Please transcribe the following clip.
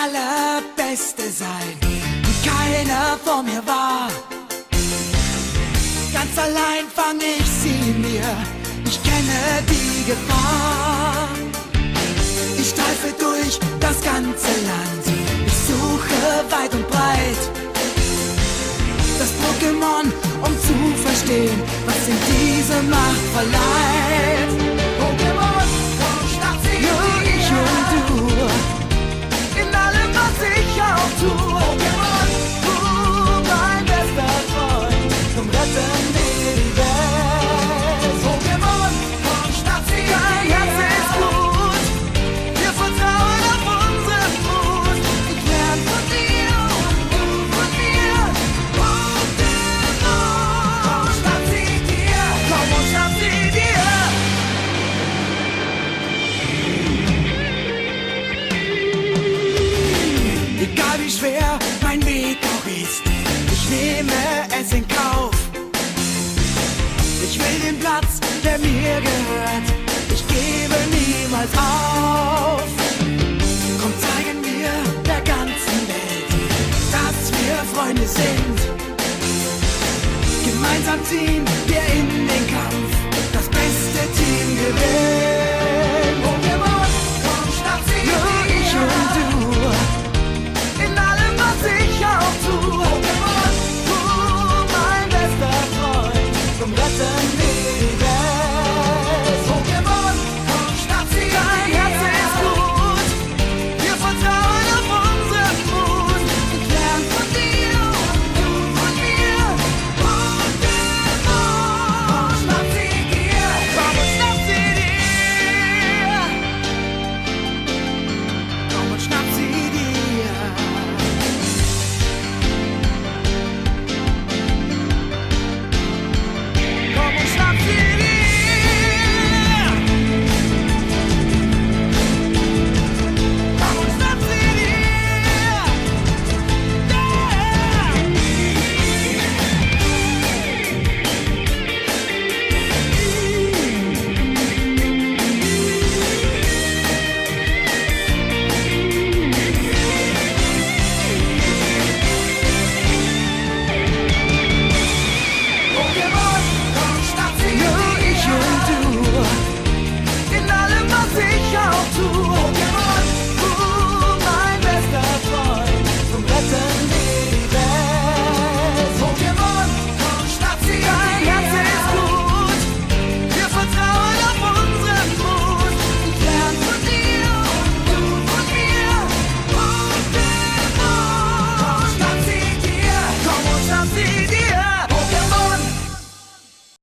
Allerbeste sein, wie keiner vor mir war. Ganz allein fang ich sie mir, ich kenne die Gefahr. Ich streife durch das ganze Land, ich suche weit und breit das Pokémon, um zu verstehen, was in diese Macht verleiht. Pokémon, komm, schnapp sie nur ich und du, in allem, was ich auch tue. Pokémon, du, mein bester Freund, komm, retten wir die Welt. Pokémon, komm, schnapp sie dein Herz ist gut, wir vertrauen auf unseren Mut. Ich lerne von dir und du von mir. Pokémon, schnapp sie dir, komm und schnapp sie dir. Egal wie schwer mein Weg auch ist, ich nehme es in Kauf. Ich will den Platz, der mir gehört, ich gebe niemals auf. Komm, zeigen wir der ganzen Welt, dass wir Freunde sind. Gemeinsam ziehen wir in den Kampf, das beste Team gewinnt.